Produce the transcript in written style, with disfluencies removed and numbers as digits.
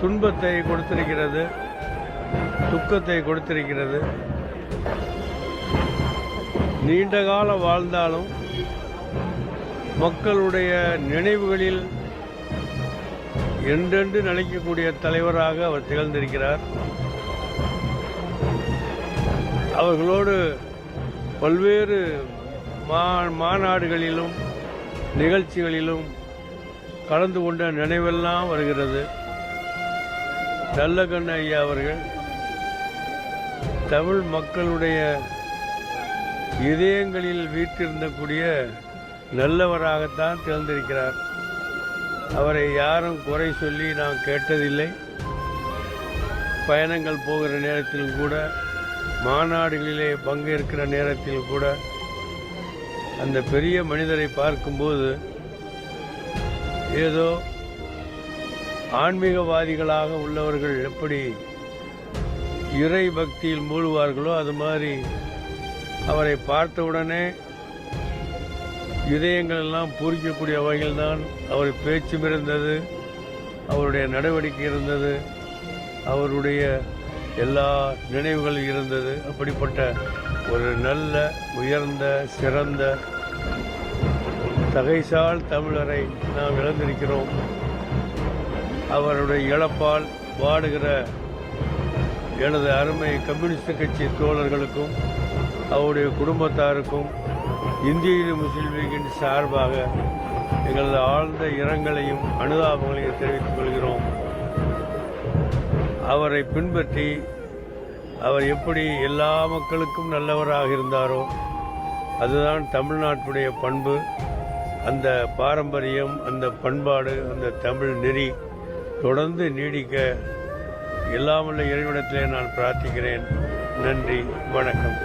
துன்பத்தை கொடுத்திருக்கிறது, துக்கத்தை கொடுத்திருக்கிறது. நீண்ட காலம் வாழ்ந்தாலும் மக்களுடைய நினைவுகளில் என்றென்று நிலைக்கக்கூடிய தலைவராக அவர் திகழ்ந்திருக்கிறார். அவர்களோடு பல்வேறு மாநாடுகளிலும் நிகழ்ச்சிகளிலும் கலந்து கொண்ட நினைவெல்லாம் வருகிறது. நல்லகண்ண ஐயா அவர்கள் தமிழ் மக்களுடைய இதயங்களில் வீற்றிருந்தக்கூடிய நல்லவராகத்தான் திகழ்ந்திருக்கிறார். அவரை யாரும் குறை சொல்லி நாம் கேட்டதில்லை. பயணங்கள் போகிற நேரத்திலும் கூட, மாநாடுகளிலே பங்கேற்கிற நேரத்தில் கூட அந்த பெரிய மனிதரை பார்க்கும்போது ஏதோ ஆன்மீகவாதிகளாக உள்ளவர்கள் எப்படி இறை பக்தியில் மூழ்குவார்களோ அது மாதிரி அவரை பார்த்தவுடனே இதயங்கள் எல்லாம் பூரிக்கக்கூடிய வகையில்தான் அவர் பேச்சும் இருந்தது, அவருடைய நடவடிக்கை இருந்தது, அவருடைய எல்லா நினைவுகளும் இருந்தது. அப்படிப்பட்ட ஒரு நல்ல உயர்ந்த சிறந்த தகைசால் தமிழரை நாம் இழந்திருக்கிறோம். அவருடைய இழப்பால் வாடுகிற எனது அருமை கம்யூனிஸ்ட் கட்சி தோழர்களுக்கும் அவருடைய குடும்பத்தாருக்கும் இந்திய முஸ்லீம் லீகின் சார்பாக எங்களது ஆழ்ந்த இரங்கலையும் அனுதாபங்களையும் தெரிவித்துக் கொள்கிறோம். அவரை பின்பற்றி அவர் எப்படி எல்லா மக்களுக்கும் நல்லவராக இருந்தாரோ அதுதான் தமிழ்நாட்டுடைய பண்பு. அந்த பாரம்பரியம், அந்த பண்பாடு, அந்த தமிழ் நெறி தொடர்ந்து நீடிக்க எல்லாமுள்ள இறைவனிடத்திலே நான் பிரார்த்திக்கிறேன். நன்றி, வணக்கம்.